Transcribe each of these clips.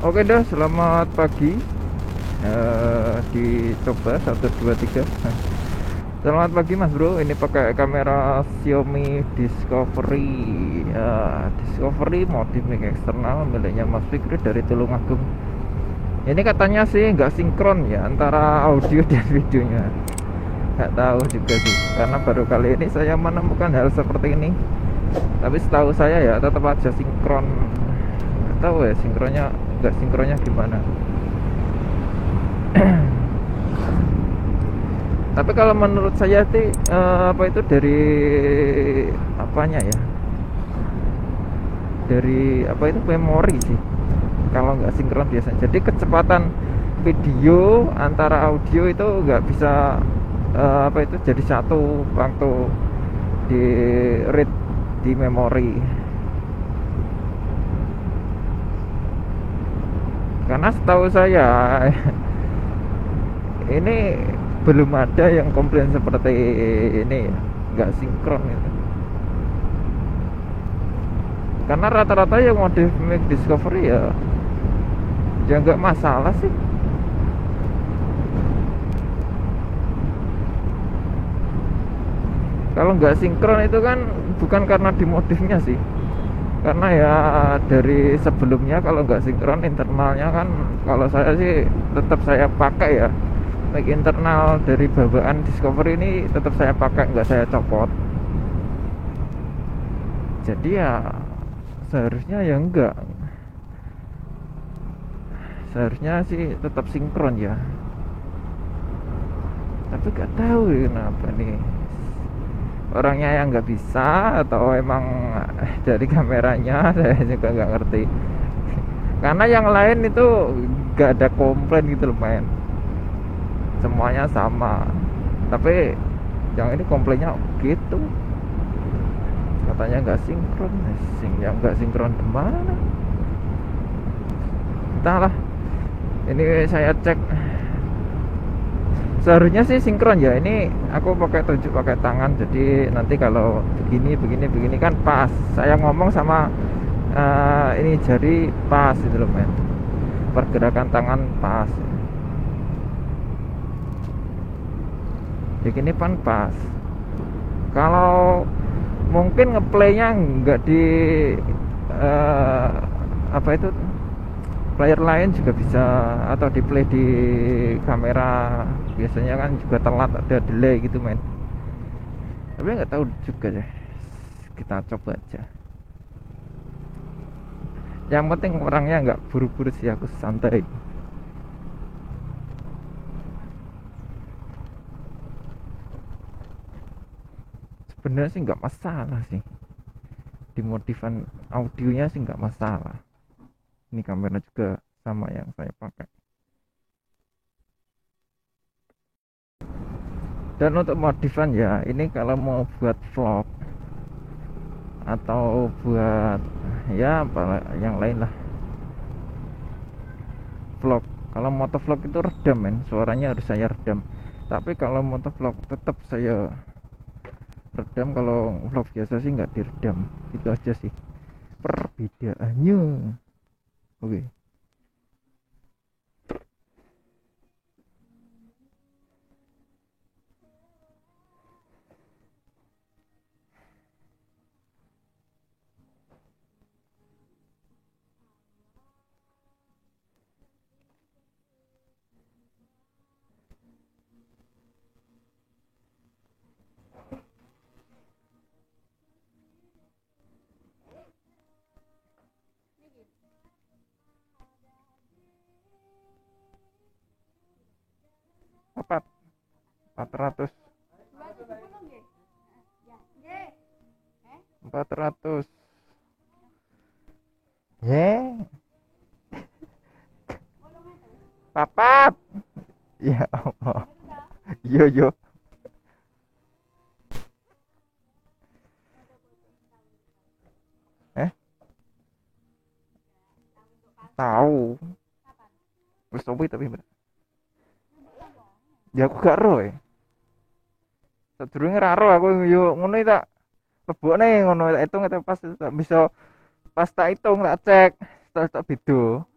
Oke dah, selamat pagi. Dicoba 1 2 3. Selamat pagi Mas Bro. Ini pakai kamera Xiaomi Discovery. Discovery modif mic eksternal miliknya Mas Fikri dari Tulungagung. Ini katanya sih nggak sinkron ya antara audio dan videonya. Nggak tahu juga sih, karena baru kali ini saya menemukan hal seperti ini. Tapi setahu saya ya tetap aja sinkron. Nggak tahu ya sinkronnya nggak sinkronnya gimana. Tapi kalau menurut saya sih apa itu dari apanya ya, dari apa itu memori sih kalau nggak sinkron biasanya. Jadi kecepatan video antara audio itu nggak bisa apa itu jadi satu waktu di read di memori, karena setahu saya ini belum ada yang komplain seperti ini ya, nggak sinkron gitu. Karena rata-rata yang modif mic Discovery ya nggak masalah sih. Kalau nggak sinkron itu kan bukan karena dimodifnya sih, karena ya dari sebelumnya kalau nggak sinkron internalnya kan, kalau saya sih tetap saya pakai ya mic internal dari bawaan Discovery ini, tetap saya pakai, nggak saya copot. Jadi ya seharusnya ya enggak, seharusnya sih tetap sinkron ya, tapi nggak tahu kenapa nih orangnya yang nggak bisa atau emang dari kameranya. Saya juga nggak ngerti, karena yang lain itu nggak ada komplain gitu loh men, semuanya sama. Tapi yang ini komplainnya gitu, katanya nggak sinkron. Yang nggak sinkron kemana entahlah. Ini saya cek, seharusnya sih sinkron ya. Ini aku pakai tunjuk pakai tangan, jadi nanti kalau begini kan pas saya ngomong sama ini jari pas itu loh men, pergerakan tangan pas begini kan pas. Kalau mungkin ngeplaynya nggak di apa itu player lain juga bisa, atau di play di kamera biasanya kan juga telat, ada delay gitu men. Tapi nggak tahu juga deh, kita coba aja. Yang penting orangnya nggak buru-buru sih, aku santai. Sebenarnya sih nggak masalah sih, di modifan audionya sih nggak masalah. Ini kamera juga sama yang saya pakai. Dan untuk modifan ya, ini kalau mau buat vlog atau buat ya apa yang lain lah, vlog. Kalau motovlog itu redam men, suaranya harus saya redam. Tapi kalau motovlog tetap saya redam, kalau vlog biasa sih nggak diredam. Itu aja sih perbedaannya. Oke. Empat 400 400 ye papat. Ya Allah. Yo yo. Eh, tahu wis tapi ya aku gak roh ya. Sadurunge ra roh aku yo ngono tak lebokne ngono, tak hitung itu pas tak bisa, pas tak hitung tak cek tak beda.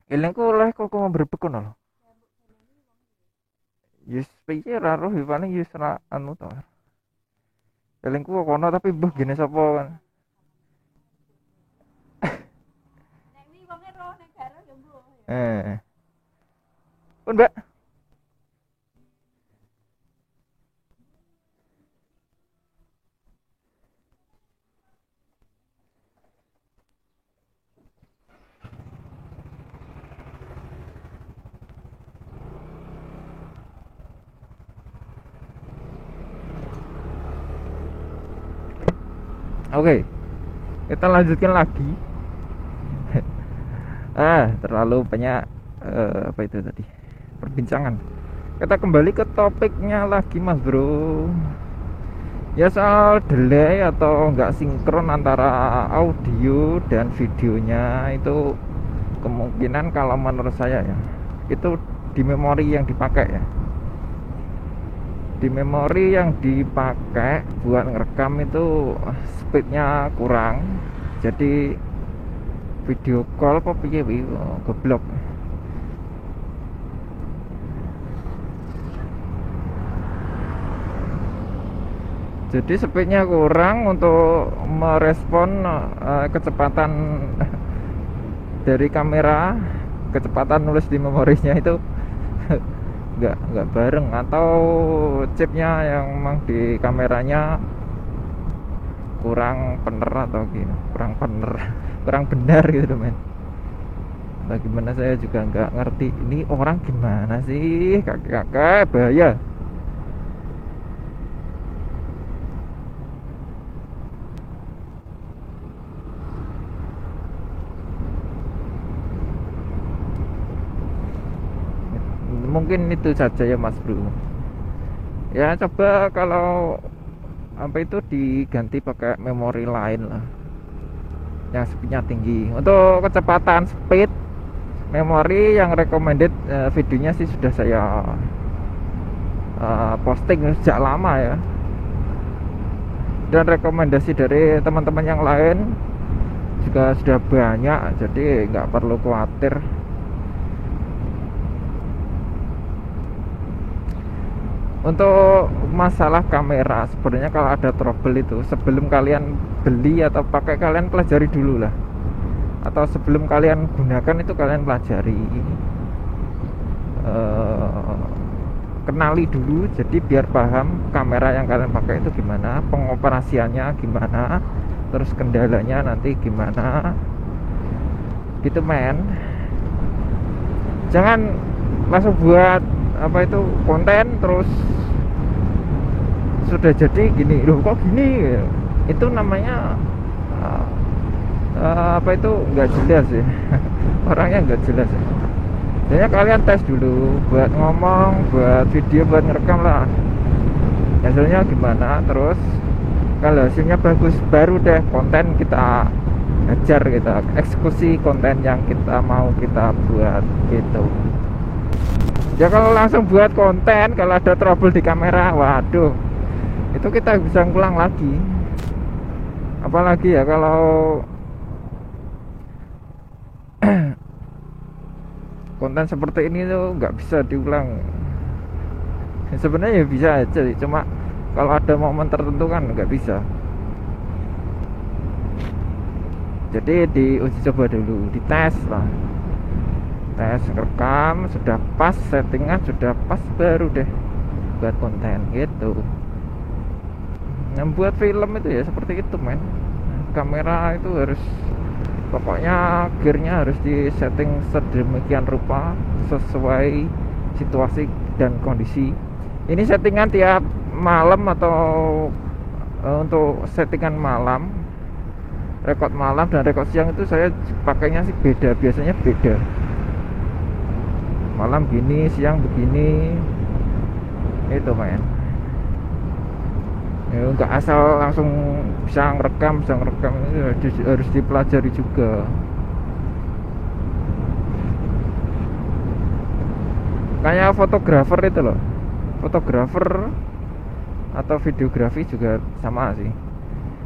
Elengku oleh kok mau berbekon lho. Yes, piye ra roh paling yes ra anu to. Elengku kok kono tapi mbah gene sapa kan. Eh. Pun Mbak. Oke, kita lanjutkan lagi. Terlalu banyak apa itu tadi? Perbincangan. Kita kembali ke topiknya lagi, Mas Bro. Ya soal delay atau nggak sinkron antara audio dan videonya itu kemungkinan kalau menurut saya ya itu di memori yang dipakai ya. Di memori yang dipakai buat ngerekam itu speednya kurang, jadi video call apa piye goblok. Jadi speednya kurang untuk merespon kecepatan dari kamera, kecepatan nulis di memorinya itu nggak bareng, atau chipnya yang memang di kameranya kurang bener atau gini, kurang benar gitu men. Bagaimana saya juga nggak ngerti ini orang gimana sih, kakek bahaya. Mungkin itu saja ya Mas Bro. Ya coba kalau apa itu diganti pakai memori lain lah yang speednya tinggi. Untuk kecepatan speed memori yang recommended videonya sih sudah saya posting sejak lama ya, dan rekomendasi dari teman-teman yang lain juga sudah banyak, jadi nggak perlu khawatir. Untuk masalah kamera sebenarnya kalau ada trouble itu sebelum kalian beli atau pakai, kalian pelajari dulu lah, atau sebelum kalian gunakan itu kalian pelajari, kenali dulu, jadi biar paham kamera yang kalian pakai itu gimana, pengoperasiannya gimana, terus kendalanya nanti gimana gitu men. Jangan langsung buat apa itu konten terus sudah jadi gini loh, kok gini, itu namanya apa itu nggak jelas ya. Orangnya nggak jelas ya. Jadi kalian tes dulu buat ngomong, buat video, buat ngerekam lah, hasilnya gimana, terus kalau hasilnya bagus baru deh konten kita ajar, kita eksekusi konten yang kita mau kita buat gitu. Ya kalau langsung buat konten, kalau ada trouble di kamera, waduh, itu kita bisa ngulang lagi. Apalagi ya kalau konten seperti ini tuh nggak bisa diulang. Sebenarnya ya bisa aja, cuma kalau ada momen tertentu kan nggak bisa. Jadi diuji coba dulu, dites lah, tes rekam sudah pas, settingan sudah pas, baru deh buat konten gitu. Yang buat film itu ya seperti itu men, kamera itu harus, pokoknya gearnya harus di setting sedemikian rupa sesuai situasi dan kondisi. Ini settingan tiap malam atau untuk settingan malam, rekod malam dan rekod siang itu saya pakainya sih beda, biasanya beda. Malam gini, siang begini, itu men. Ya, nggak asal langsung bisa ngerekam itu harus dipelajari juga. Kayak fotografer itu loh, fotografer atau videografi juga sama sih.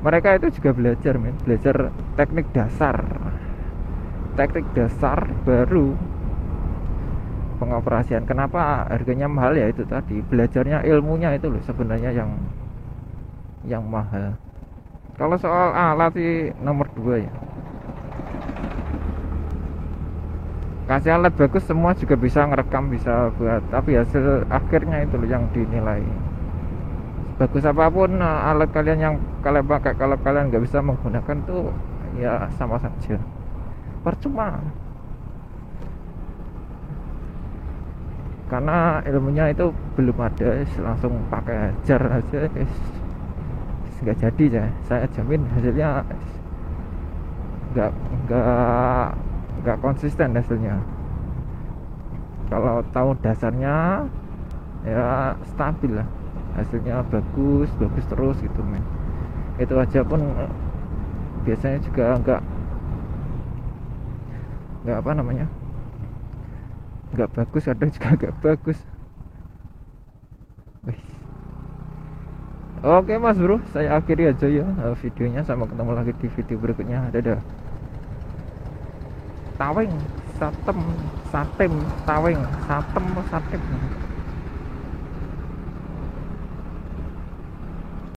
Mereka itu juga belajar men, belajar teknik dasar baru pengoperasian. Kenapa harganya mahal? Ya itu tadi, belajarnya, ilmunya itu loh sebenarnya yang mahal. Kalau soal alat sih nomor 2 ya, kasih alat bagus semua juga bisa ngerekam, bisa buat, tapi hasil akhirnya itu loh yang dinilai. Bagus apapun alat kalian yang kalian pakai, kalau kalian nggak bisa menggunakan tuh ya sama saja, percuma. Karena ilmunya itu belum ada, langsung pakai jar aja nggak jadi ya. Saya jamin hasilnya nggak nggak nggak konsisten hasilnya. Kalau tahu dasarnya ya stabil lah, hasilnya bagus bagus terus gitu men. Itu aja pun biasanya juga nggak apa namanya, nggak bagus, kadang juga nggak bagus. Wih. Oke mas bro, saya akhiri aja ya videonya. Sampai ketemu lagi di video berikutnya. Dadah. Taweng, satem, satem, taweng, satem, satem.